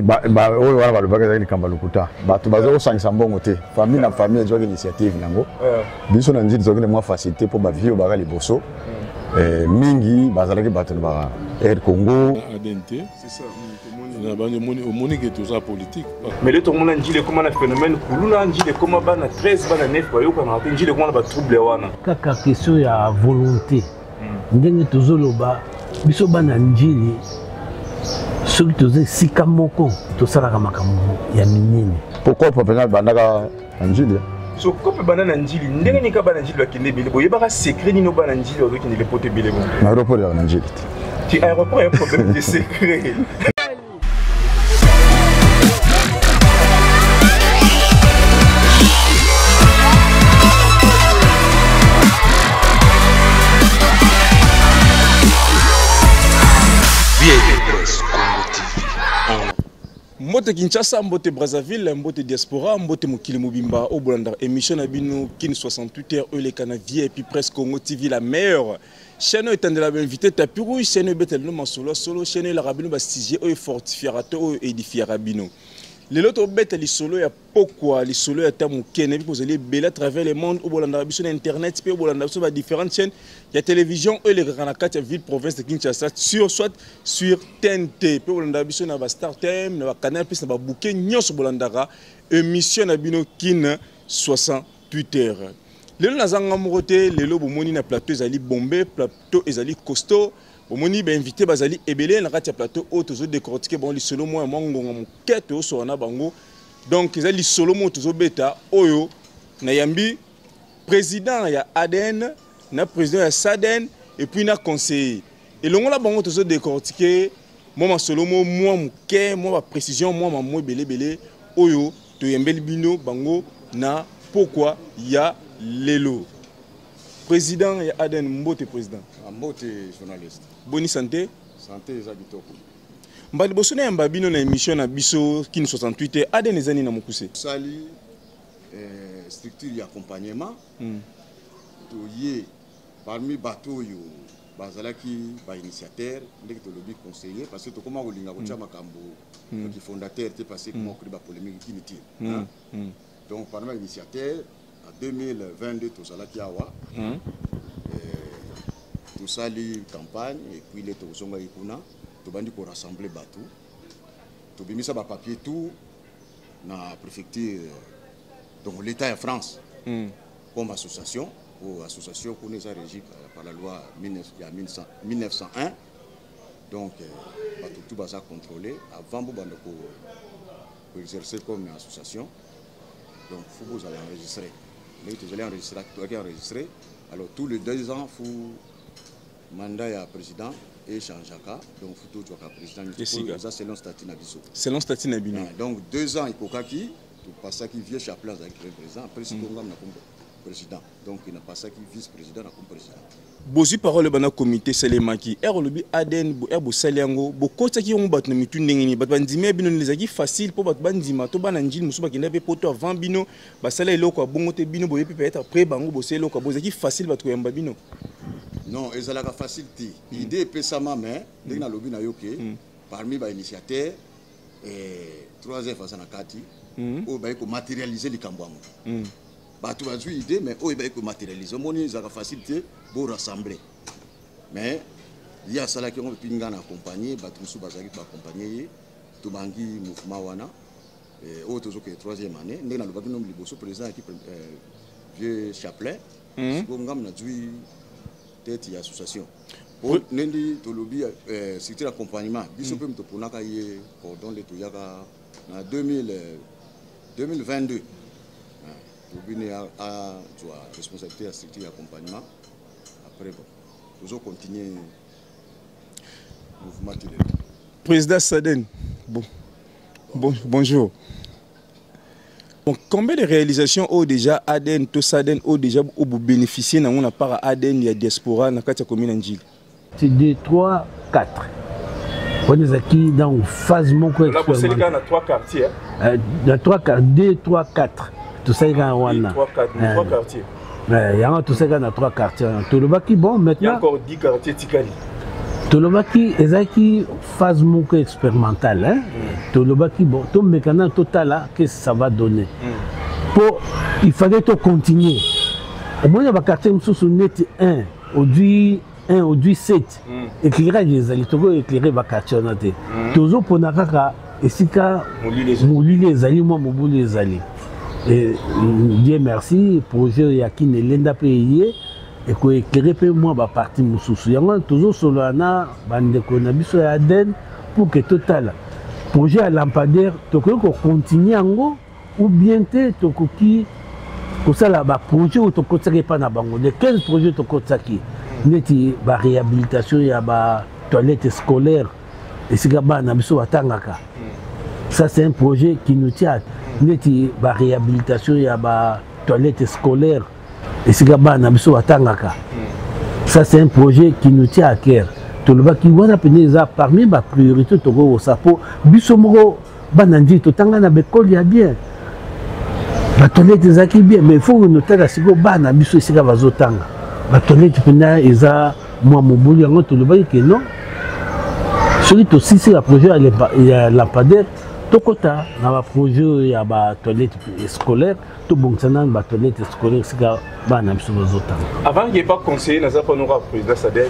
oyo wana balobaka ezali likambo ya lokuta bato baza kosangisa mbongo te famille na famille ezwaki initiative nango biso na nzili ezwaki mwa facilité mpo bavie baka liboso mingi bazalaki bato na ba Air Congo politique. Mais le tourment n'angile comme un phénomène kuluna angile comme un ban 13 ban 9 bayo kana angile comme un trouble wana kaka question ya volonté ndenge tozoloba biso bana angile soki toze sika moko tosalaka makambo ya minene pourquoi papa bandaka angile so kope banana njili ndenge nika bana njili bakinde bile boye baka secret ni no bana njili ozo kinde le pote bile bon na aéroport ya njili ti aéroport ya problème de secret Mbote Kinshasa, Mbote Brazzaville, Mbote Diaspora, Mbote Mokili Mobimba, au Bolanda. Émission Abino, Kin 68 heures, les Canadiens, et puis presque Congo TV, la meilleure. Chaîne étant de la invité, Tapirou, chaîne Betel, non, solo, chaîne la Rabino Bastigier, au fortifierateur, édifier Rabino. Les autres bêtes, les solos, il y a pourquoi les solos, il y a Tamou Kene, vous allez bêler à travers le monde, au Bolanda, sur Internet, puis au Bolanda, sur différentes chaînes. Il y a télévision, les Ranakats, il y a ville, province de Kinshasa, soit sur TNT, puis au Bolanda, sur la Star Time, la Canal, puis la Bouquet, Nyon sur Bolandara, émission Nabino Kin 68 heures. Les gens qui ont amoureux, les lobes, moni na plateau, ils allaient bomber, plateau, ils allaient costaud. Au moni ben invité bazali ebele na ratia plateau auto zo décortiquer bon li solo moi mongo mon quête au so na bango donc ils ali solo mo to zo beta oyo na yambi président ya ADN na président ya SADN et puis na conseiller et longo la bango to zo décortiquer moi solo mo moi muke moi précision moi mo ebele oyo to yambeli bino bango na pourquoi ya lelo président ya ADN Mbote président Mbote journaliste. Boni santé. Santé eza bitoko. Mbali bosone ya mbabino na émission na biso Kin 68 ADN ezani na mokuse. Sali structure d'accompagnement. To yé parmi bateau yo bazalaki ba initiateur ndeki to lobby conseiller parce que to koma kolinga ko chama kambo qui fondateur te passé comment ko ba polémique inutile. Donc parmi initiateur en 2022 to salaki awa. Tout ça, les campagnes, et puis les Tozonga Ikuna, tout bandi pour rassembler Batou. Tout bien mis ça papier tout dans la préfecture, donc l'État en France, comme association, ou association qu'on est régie par la loi 1901. Donc, Batou tout basa contrôlé avant de pour exercer comme une association. Donc, il faut que vous allez enregistrer. Mais vous allez enregistrer, alors tous les 2 ans, il faut mandat ya président et Jean-Jacques donc photo tu as président ça selon statut nabiso selon statut nabino donc 2 ans il kokaki tout passer qui vieux chaplain avec le président après c'est comme na comme président donc il n'a pas ça qui vice président na comme président bozi parole bana comité selemaki erolobi ADN bo erbo saliango bo kota ki on bat na mitu ndengeni bat bandime bino lezaki facile pour bat bandima to bana njili musuba kinda pe poto avant bino basala eloko bongo te bino boye peut être après bango bo selo ko bozaki facile bat ko yamba bino. Non, ils ont la facilité. L'idée est pesama, mais dès que lobby na yoke, parmi les initiateurs, 3e face à Kati, où il faut matérialiser les cambouams. Tu vas jouer l'idée, mais où il faut matérialiser. Ils ont la facilité pour rassembler. Mais il y a ça qui ont pu nous accompagner, Batumsu Bazaki pour accompagner, Tubangi Mouvement Wana, autres que 3e année. Nous avons le président qui vieux chaplain, nous avons tête association pour nendi to lobby structure d'accompagnement biso pe mto ponaka ye cordon le toyaka na 2022 lobby a responsabilité à structure d'accompagnement après bon nous allons continuer mouvement télé président SADN bonjour. Donc, combien de réalisations ont déjà ADN, tout SADN, ont déjà bénéficié dans part ADN, il y a diaspora, dans la commune Angile? C'est 2, 3, 4. On est acquis dans une phase mon quoi. Là, vous êtes dans 3 quartiers. Dans 3 quartiers, 2, 3, 4. Tout ça, il y a 3 quartiers. Il y a tout ça dans 3 quartiers. Tout le bas qui bon maintenant. Il y a encore 10 quartiers Tikali. Tolobaki ezaki phase moko expérimentale hein. Tolobaki bon to mécana total qu'est-ce que ça va donner. Pour il fallait to continuer. Au moins il va quartier sous net 1 aujourd'hui 1 aujourd'hui 7 éclairage les ali to éclairer va quartier na te. Tozo pona kaka esika muli les ali moi mobuli les ali. Et Dieu merci projet ya kinelenda payer et ko éclairer pe moi ba partie mususu yango toujours solo na bande ko na biso ya den pour que total projet à lampadaire to ko continuer yango ou bien te to ko ki ko sala ba projet ou to ko tsaki pa na bango de 15 projets to ko tsaki neti ba réhabilitation ya ba toilette scolaire et sika ba na biso batangaka ça c'est un projet qui nous tient neti ba réhabilitation ya ba toilette scolaire et c'est ça c'est un projet qui nous tient à cœur. Tout le qui voit parmi les priorités au sapo bisomoro banandi to tanga na bekoli ya bien. La toilette ezaki bien mais il faut noter la siko bana biso esika bazotanga. La toilette pena eza moi mobuli yango to le que non. Celui to si c'est un projet ya lampadaire tokota na ba projet ya ba toilette scolaire to bongsana ba toilette scolaire sika bana biso bazotanga. Avant il n'y ait pas conseiller na za pa no ka président Sadel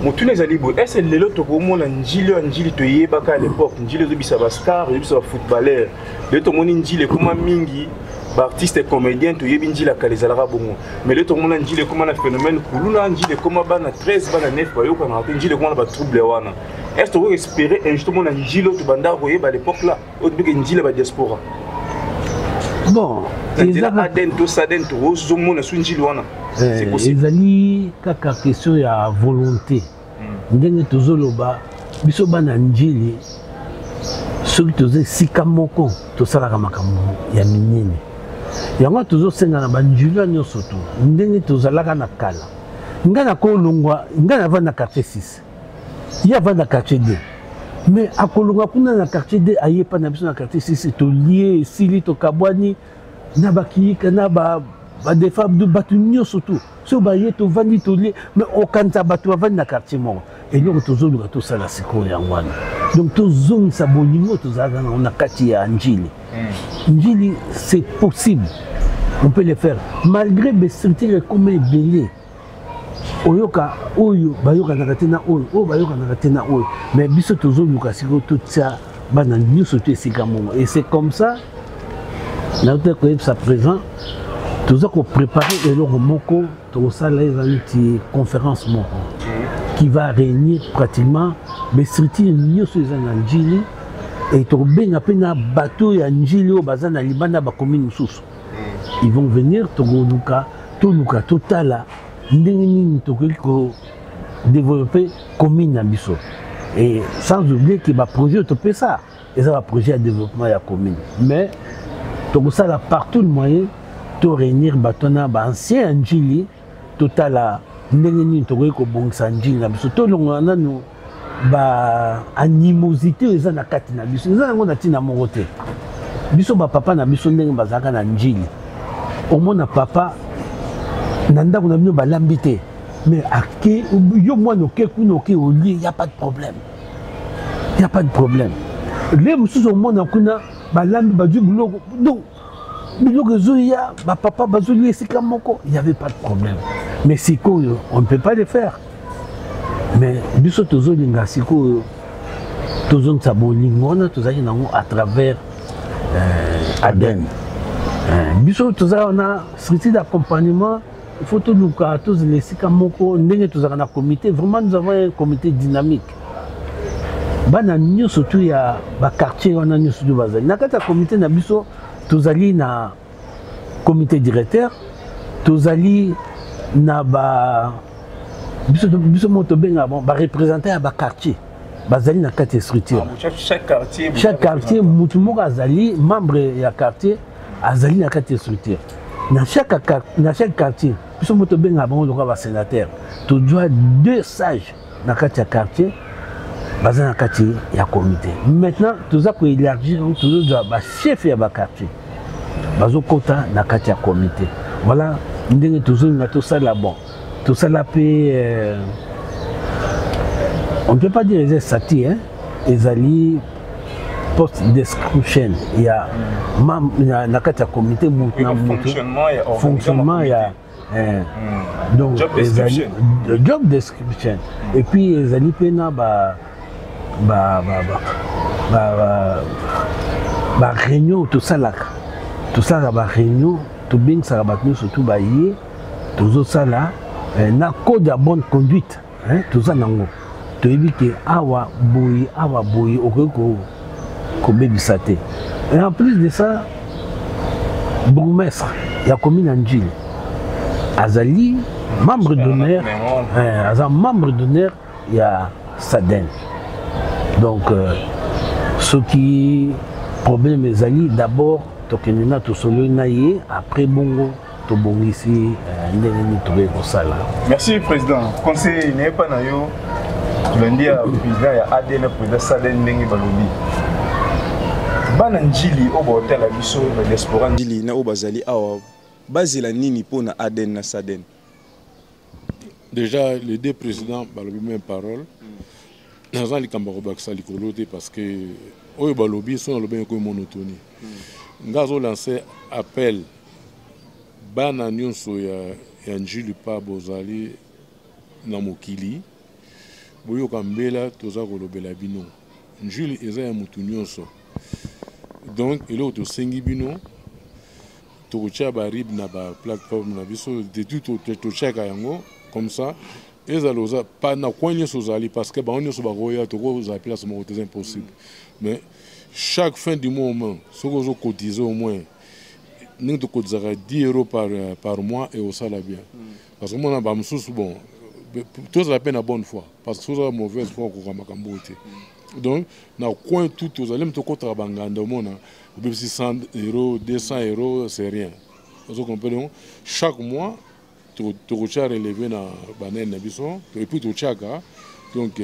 mutune zali bo est le loto ko mona njili to yebaka à l'époque njili zo bisa ba star zo bisa ba footballeur le to moni njili kuma mingi ba artiste comédien to yebi njili akalizala ka bongo mais le to mona njili kuma na phénomène kuluna njili kuma bana 13 bana 9 ba yoka na njili kuma ba trouble wana. Est-ce que vous espérez justement un njilo to banda ko yeba à l'époque là au début njili ba diaspora. Bon, c'est Aden to Saden to Ozomona Sunjili wana. C'est possible. Ezali kaka question ya volonté. Ndenge tozoloba biso bana njili soki toze sika moko tosalaka makambo ya minene. Yango tozosenga na banjilo nyonso to ndenge tozalaka na kala. Ngana ko longwa ngana vana quartier 6. Il y a dans quartier 2. Mais à Kolonga, dans le quartier 2, il n'y a pas de quartier 6, c'est lié, Sili, Kabwani, Nabaki, Kanaba, des femmes de Batunio surtout. Ce baillet, tu vas dire, mais au Kantaba, tu vas dans le quartier mort. Et nous, tu as tout ça, la sécurité en one. Donc, tu as zone Sabolino, tu as on a quartier à Njili. Njili, c'est possible. On peut le faire. Malgré les structures comme les belés. Oyoka oyo bayoka na katena oyo o bayoka na katena oyo mais biso tozo luka siko tout ça bana nyuso te sika mongo et c'est comme ça na te ko sa présent tozo ko préparer eloko moko to sala ezali conférence moko qui va réunir pratiquement les structures nyuso ezana njili et to benga pena bateau ya njili o bazana libanda ba commune mususu ils vont venir to luka totala ndenge toko développer commune na biso et sans oublier que ba projet to peut ça et ça va projet de développement ya commune mais toko ça là partout le moyen to réunir batona ba ancien njili totala ndenge ni toko ko bongsa njili na biso to longana no ba animosité eza na kati na biso eza ngo na tina mongo te biso ba papa na biso ndenge bazaka na njili au moins papa nanda kuna bino balambité mais aké yo moi no ke kuno ke au lit y a pas de problème les mususu au monde kuna balambi baju biloko donc biloko zoya ba papa bazuli esika moko il y avait pas de problème mais siko on ne peut pas le faire mais biso tozolinga siko tozonsa bolingona tozaki nango à travers Aden biso tozana structure d'accompagnement. Il faut tout nous tous les sikamoko ndenge tozaka na comité vraiment nous avons un comité dynamique bana nyo surtout ya ba quartier wana nyo surtout bazali na kata comité na biso tozali na comité directeur tozali na ba biso moto benga bon ba représenter ba quartier bazali na kata structure chaque quartier mutu moko azali membre ya quartier azali na kata structure dans chaque quartier biso moto benga bango loka ba sénateur tu dois 2 sages dans chaque quartier bazana na kati ya comité maintenant tu as ko élargir tu dois ba chef ya ba quartier bazo kota na kati ya comité voilà ndenge toujours na tout ça là bon tout ça là pe On ne peut pas dire les statuts, hein. Les alliés post-description. Il y a un comité, fonctionnement, il y a donc job description. Et puis les alliés pena réunion tout ça là réunion tout bien ça va surtout bailler tout ça là na code de bonne conduite hein tout ça nango to éviter awa boy okoko ko bebisate. Et en plus de ça bourgmestre il y a commune Anjili azali membre d'honneur membre d'honneur il y a Saden. Donc ce qui problème ezali d'abord tokenena to solo naie après bongo to bongisi ndenge trouver ko sala. Merci président. Conseil n'est pas na yo. Tu lundi à président ya ADN président Saden ndenge balobi. Bana njili obo hotel la biso na diaspora njili na obazali awa bazela nini pona ADN na Saden. Déjà les deux présidents balobi même parole. Dans les camarades parce que oyo balobi sont le bien comme monotonie. Ngazo lancé appel bana nyonso ya njili pa bozali na mokili boyo kambela toza kolobela bino njili eza ya mutu nyonso. Donc il est au sengi bino to cha ba rib na ba plateforme na biso de tout to cheka yango comme ça. Ezaloza pas na coin sozali parce que on so baroya to ko za place mo c'est impossible. Mais chaque fin du mois ce que vous cotisez au moins nous te cotisera 10 € par mois et au salaire bien. Parce que moi na ba msusu bon tous la peine à bonne foi parce que ça mauvaise foi ko kamakambo te. Donc na coin tout aux allem to ko trabanganda mona ou 600 €, 200 €, c'est rien. Vous comprenez? Chaque mois tu relevé na banane na biso et puis tu chaka donc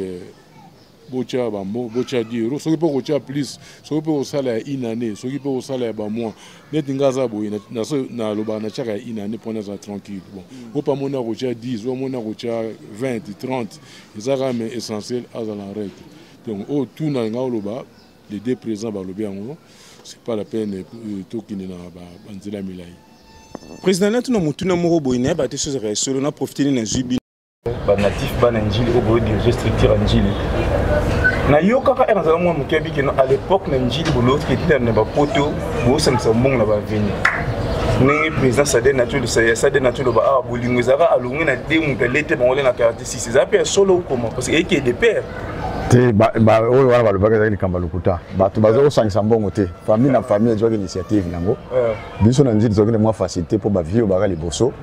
bocha bambo bocha 10 €, ce qui peut coûter plus, ce qui peut au salaire une année, ce qui peut au salaire ba mois net ngaza boy na loba na chaka une année pour ça tranquille. Bon au pas mona coûter 10 ou mona coûter 20 30 ça mais essentiel à la règle. Donc au tout na ngaloba les deux présents ba lobi yango c'est pas la peine tout qui na ba banzela milai. Président Natuna Mutuna Moro Boyne ba te chose solo na profiter na zubi ba natif ba Njili obo diriger structure Njili. Na yo kaka era za mwa mukebi ke à l'époque na Njili bo l'autre qui était na ba poto bo samsa mbong na ba veni. Ni président Saden naturel Saden naturel ba a bolingo za ka alungi na demu ka lete ba ngole na 46 za pe solo comment parce que yeke de père te ba oyo wana balobaka ezali likambo lokuta bato bazosangisa mbongo te famille na famille ezwaki initiative nango biso na Njili ezwaki mwa facilité mpo bavie oyo baka liboso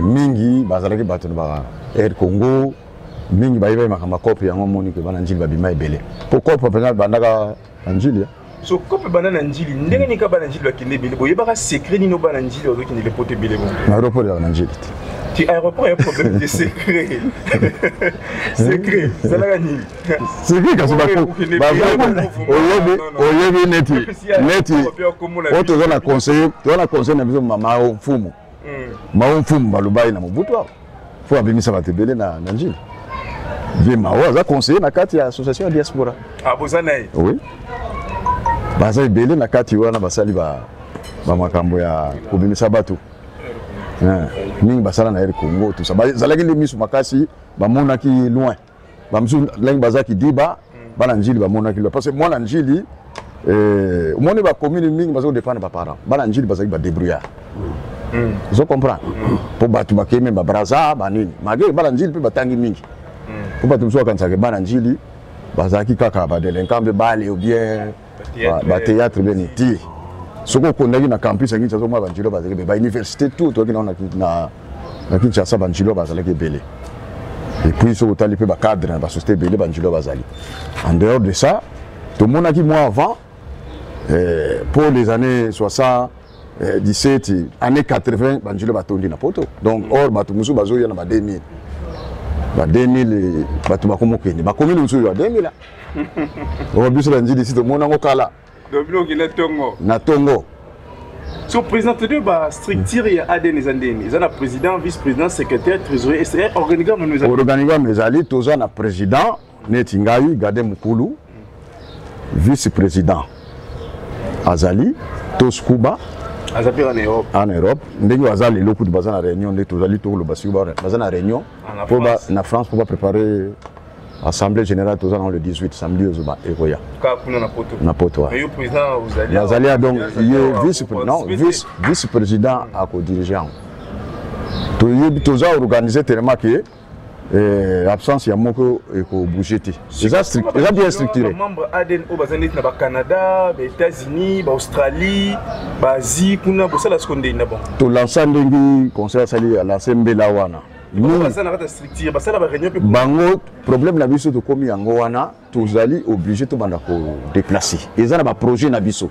mingi bazalaki bato na Air Congo mingi bayibai makambo kope yango moni ke bana Njili babima ebele po kope mpenza bandaka na Njili so kope bana na Njili ndenge nika bana Njili bakende ebele boyebaka secret nino bana Njili ozokende lepote ebele bon na aéroport ya na Njili tu aéroport a un problème de secret. Secret, c'est la gagne. Secret quand c'est pas oyebi neti auto zona conseiller na biso mama o mfumu ma mfumu balubai na mobutu fo abimisa batebele na Njili vie mawa za conseiller na kati ya association ya diaspora abozana oui baza ebele na kati wana basali ba makambo ya kubimisa batu mingi basala na Air Congo tout ça bazalaki le misu makasi bamonaki loin bamsu lengi bazaki diba bana Njili bamonaki loin parce que moi na Njili moni ba commune mingi bazo dépendre ba parents bana Njili bazaki ba débrouillard vous comprenez pour batu bakeme ba braza ba nini malgré bana Njili pe batangi mingi pour batu mso kansaka bana Njili bazaki kaka ba delinquant bale ou bien ba théâtre bien ti soko kondaki na campus ngi tsazo mwa banjilo bazalaki ba université tout to kina na Kinshasa banjilo bazalaki belé et puis soko tali pe ba cadre ba société belé banjilo bazali en dehors de ça tout le monde a dit moi avant pour les années 60 17 années 80 banjilo batondi na poto donc or batu musu bazo ya na ba 2000 batu bakomokeni ba commune musu ya 2000 là on biso la Njili sito mona ngokala na Tongo. So président de ba structure ya ADN ezandeni. Ezana président, vice-président, secrétaire, trésorier, organigramme nous organigramme ezali toza na président, neti ngai Gade Mukulu vice-président Azali Toskuba en Europe ndenge Azali le coup de bazana réunion de tozali to le basiba bazana réunion pour na France pour préparer assemblée générale tozana le 18 samedi ozoba eroya na poto mais le président Azali donc vice-président à co-dirigeant toza organiser tellement que l'absence il y a moko eko bouger te déjà bien structuré membre ADN au bazanit na ba Canada ba États-Unis ba Australie ba Asie kuna bo sala skonde na bon to l'ensemble ngi conseil sali à l'assemblée la wana nous ça na ta structure ba sala ba réunion pe bango problème na biso to komi yango wana tozali obligé to banda ko déplacer ezana ba projet na biso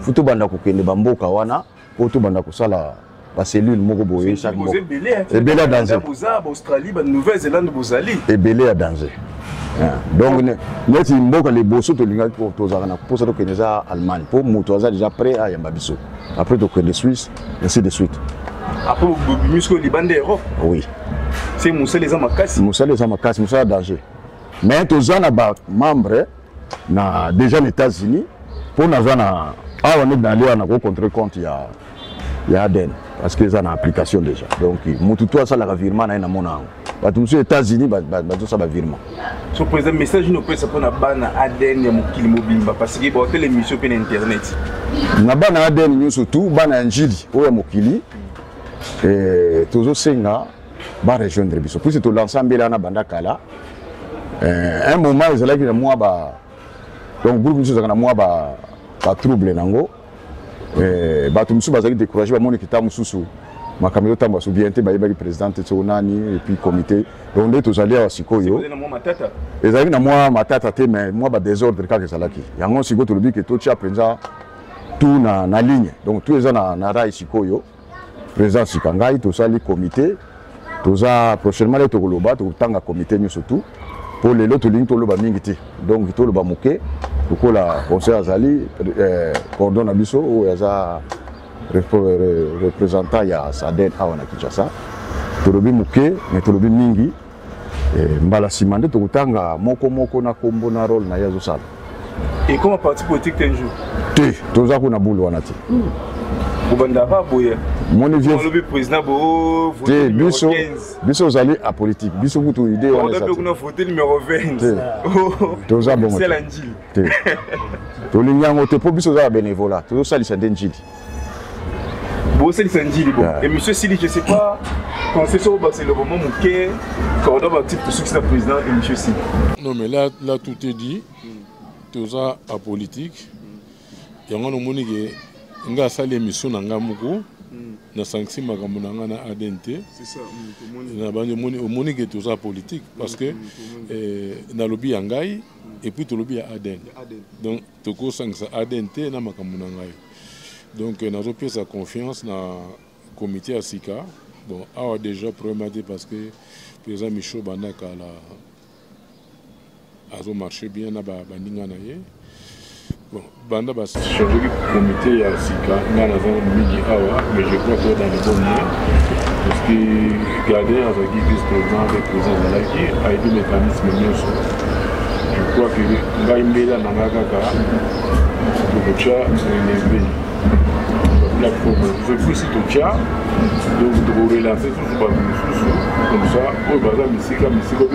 futo banda ko kende ba mboka wana po to banda ko sala la cellule moko boye chaque mois et belé à danger Australie ba Nouvelle-Zélande bozali et belé à danger donc neti mboka les bosso to linga ko to zana ko posa to keneza Allemagne pour moto aza déjà prêt à yamba biso après to kende Suisse ainsi de suite après musco libandé Europe oui c'est Moussa les amakasi Moussa danger mais to zana ba membre na déjà les États-Unis pour na zana on est dans les na contre compte il y a ADN parce que ça a une application déjà donc mututu ça la virement na mona ba tous aux États-Unis ba tout ça ba virement so président message nous peut ça pour na bana ADN ya mokili mobimba parce que ba hôtel émission pe internet na bana ADN nous surtout bana njili o ya mokili tozo senga ba rejoindre biso puis c'est l'ensemble là na banda kala un moment ils allaient na moi ba donc groupe nous ça na moi ba trouble nango bato musu bazaki décourager ba moni kitamu susu makamelo tamba su bien te ba yebaki présidente tsonani et puis comité donc nde tozali à sikoyo ezali na moi matata te mais moi ba désordre kaka salaki yango siko to lobi ke to tia penza tout na ligne donc tout eza na rai sikoyo président sikangai to sali comité toza prochainement le to koloba to tanga comité nyo surtout pour les autres lignes to loba mingi te donc to loba muke la conseil Azali coordonne abiso ou yaza représentant ya Saden awana Kinshasa tolobi muke mais tolobi mingi mbala simande to kutanga moko na kombo na rôle na yazo sala et comment parti politique un jour te toza ko na bulu wana te banda ba boya mon vieux le président bo voter biso zali à politique biso kutu idée wana ça on a voté numéro 20 toza bon c'est l'anjili to linyango te po biso za bénévolat to sali sa denjili bo c'est l'anjili bon et monsieur Sili je sais pas quand c'est sur c'est le moment muké cordon actif pour ceux qui sont président et monsieur Sili non mais là tout est dit toza à politique yango no monike nga sali émission na nga moko na sanksi makambo na nga na ADNT c'est ça na bande moni que tout ça politique parce que na lobby ya ngai et puis to lobby ya ADN donc to ko sanksi ADNT na makambo na ngai donc nazo pesa confiance na comité ya Sika bon awa déjà problématique parce que président Michaud Bandaka la azo marché bien na bandinga na ye. Bon, Banda va changer le comité à Sika, mais je crois que dans le bon moment, parce que garder avec le vice-président, avec le président de l'AIG, a été le mécanisme mieux. Je crois que Ngaïmbela Nangaka, le Tcha, la plateforme, je veux plus le Tcha, donc de vous relancer sur ce bateau, comme ça, au bazar Missika,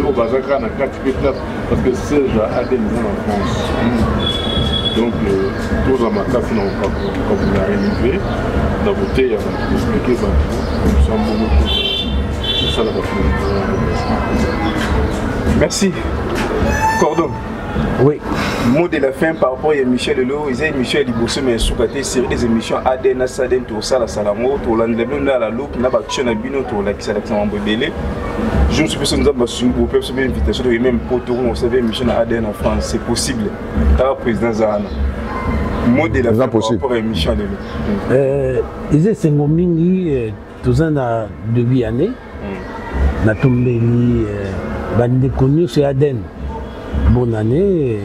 au bazar Kana, parce que c'est déjà ADN en France. Donc, tous en macafe n'ont pas comme la rénové, la bouteille a expliqué comme ça, c'est ça la merci. Cordon. Oui. Mot de la fin par rapport à Michel Lelo, ils ont Michel Libosso, mais sous côté série des émissions ADN, Saden, tout ça, la Salamo, tout l'endemain, la loupe, n'a pas de chaîne à bino, tout la qui en bébé. Je me suis dit que nous avons une invitation de même pour tout le monde, émission ADN en France, c'est possible. T'as président Zahana. Mot de la fin par rapport à Michel Lelo. Ils ont 5 mingi, tous en a 2 années. Na tombeli, bande connu sur ADN. Bonne année,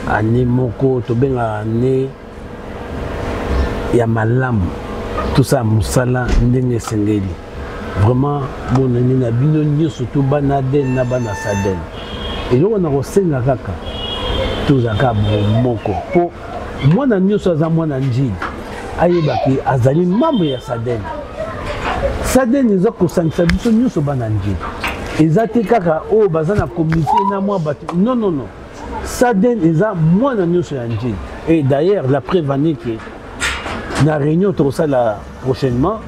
année moko, tobenga année ya malam, tout ça musala ndenge sengeli. Vraiment bonne année na bino surtout banaden na bana saden. eloko na kosenga kaka tozalaka moko mpo mwana nyonso aza mwana njili ayebaki azali membre ya SADN. SADN eza kosangisa biso nyonso bana njili eza te kaka oyo baza na comité na mwa bato non. SADN eza mwana nyonso ya njili. Et d'ailleurs la preuve ane ke na réunion tokosala prochainement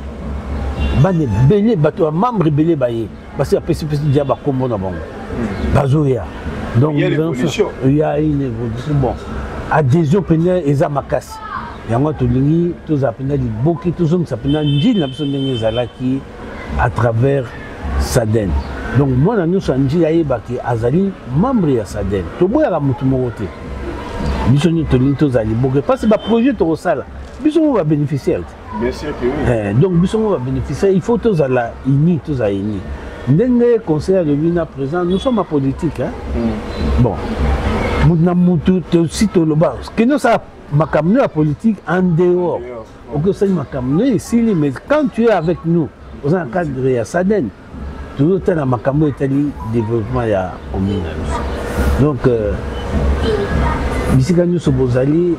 bane belé bato ya membre belé baye basi apesi dia bakombo na bango bazoya. Donc il y a une évolution. Bon, adhésion pénale eza makasi yango tolingi tozapena liboki tozongisa njili na biso ndenge ezalaki à travers SADN. Donc moi na nyonso njili ayebaki azali membre ya SADN toboyaka mutu moko te biso nyonso tolingi tozali liboki parce que baprojet tokosala biso mo babénéficiaire. Bien sûr que oui. Donc biso mo babénéficiaire il faut tozala ini ndenge conseiller de Vina présent nous sommes en politique hein. Bon na mutu aussi toloba que nous ça makamno la politique en dehors ok ça makamno ici mais quand tu es avec nous dans un cadre ya SADN toujours tu na makamno etali développement ya commune. Donc bisika nyuso bozali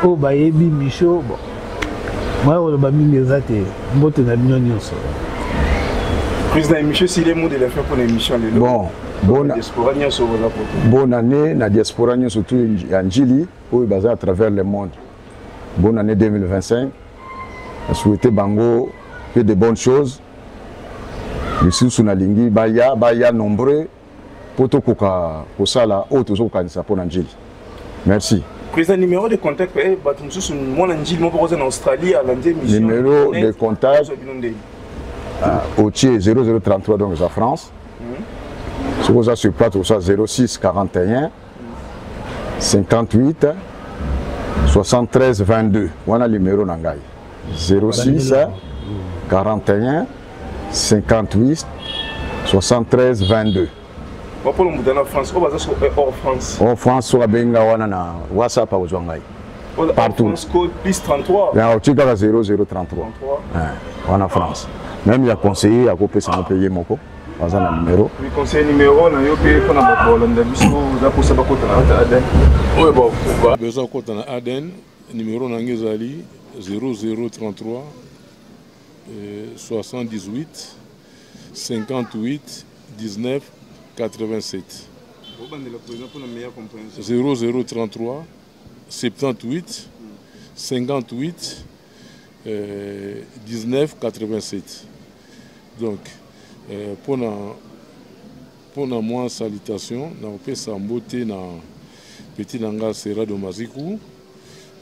o bayebi micho bon moi on ba mingi ezate mbote na bino nyuso. Président Michel, si les mots de la fin pour l'émission, bonne année, la diaspora, surtout en Njili, où il basé à travers le monde. Bonne année 2025. Je souhaite Bango que de bonnes choses. Ici, sur la ligne, Baya nombreux, pour tout ça, là, autre chose pour Njili. Merci. Président, numéro de contact, en Australie, à l'Indie, numéro de contact. Au Thier 0033 donc la France. Ce que ça sur plate au 06 41 58 73 22. Voilà le numéro nangai. 06 41 58 73 22. Pour le monde en France, on va hors France. En France, sur la Benga wana na WhatsApp au Zwangai. Partout. France code plus 33. Là au Thier 0033. En France. Même il y a conseiller à couper sans payer mon co. Dans un numéro. Oui, conseiller numéro, on a payé pour la Hollande. Vous avez posé beaucoup de Aden. Oui, bon. Besoin de Aden. Numéro Nangezali 0033 78 58 19 87. 0033 78 58 19 87. Donc, pour moi, salutation, na Sambote na petit nanga Sera de Mazikou,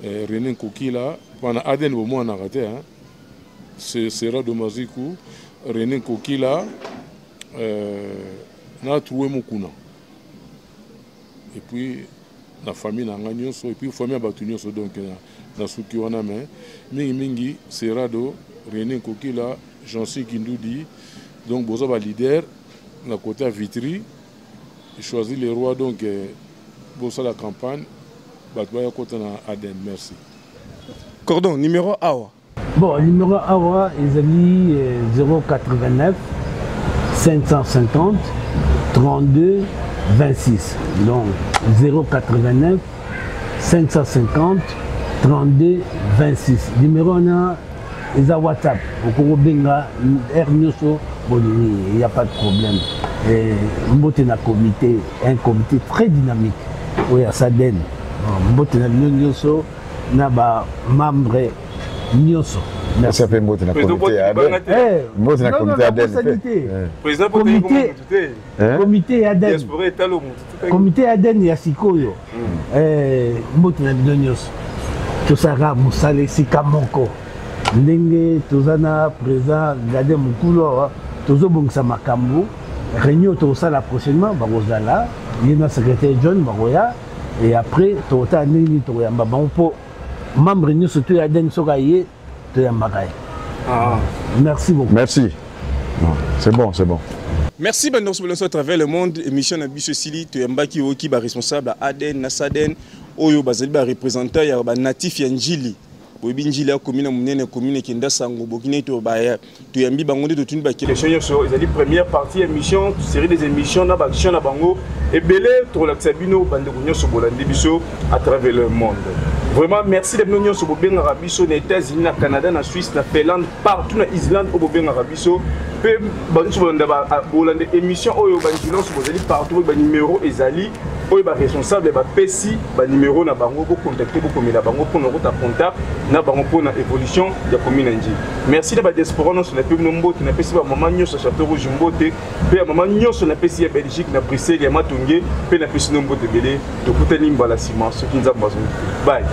René Kokila, pendant Aden au moins raté, c'est Sera de Mazikou, René Kokila, na trouvé mon kuna. Et puis, la famille n'a gagné, et puis la famille a battu donc na suki wana mais mingi Serado René Kokila Jansi Kindoudi donc boza ba leader na côté à Vitry choisi les rois donc boza la campagne batbaya côté na Aden. Merci. Cordon numéro awa. Bon numéro awa ezali 089 550 32 26 donc 089 550 32 26. Numéro on ils ont WhatsApp. Au Benga, il n'y a pas de problème. Mbote na comité, un comité très dynamique. Oui, à SADN. Mbote na Nyoso, na ba membre Nyoso. Merci. Ça fait Mbote na comité ADN. Mbote na comité ADN. Président comité ADN. Comité ADN ya sikoyo. Mbote na Nyoso. Tosaka musale sika moko ndenge tozana présent gade mukulo tozobongisa makambo réunion tosala prochainement bakozala yena secrétaire John bakoya et après tota nini toyamba bango membre ni surtout ya den sokaye toyamba kay. Merci beaucoup. Merci. C'est bon, c'est bon. Merci ben nous à travers le monde émission na biso Sili toyamba ki oki ba responsable à Aden na SADN oyo bazali ba représentant ya ba natif ya Njili boyebi njili ya commune monene commune kenda sango bokine to baya to yambi bango de tuni ba question sur les première partie émission série des émissions na ba action na bango et belé to la sabino bande ko nyoso bolandi biso à travers le monde. Vraiment merci de venir sur Bobeng Arabiso, aux États-Unis, au Canada, en Suisse, en Finlande, partout en Islande, au Bobeng Arabiso. Peu de émission, au Banjilon, sur les partout, au numéro Ezali, au responsable, au PSI, au numéro na bango, pour contacter, pour communiquer, pour nous contact, na bango pour la évolution de la commune. Merci de la diaspora, nous sommes peu nombreux, qui n'a pas essayé à maman Nyo sur Château Rouge Mbote, peu à maman Nyo sur la PSI à Belgique, na Bruxelles, à Matungé, peu n'a pas essayé nombreux de Bélé, de Koutanim Balasima, ce qui nous a besoin. Bye.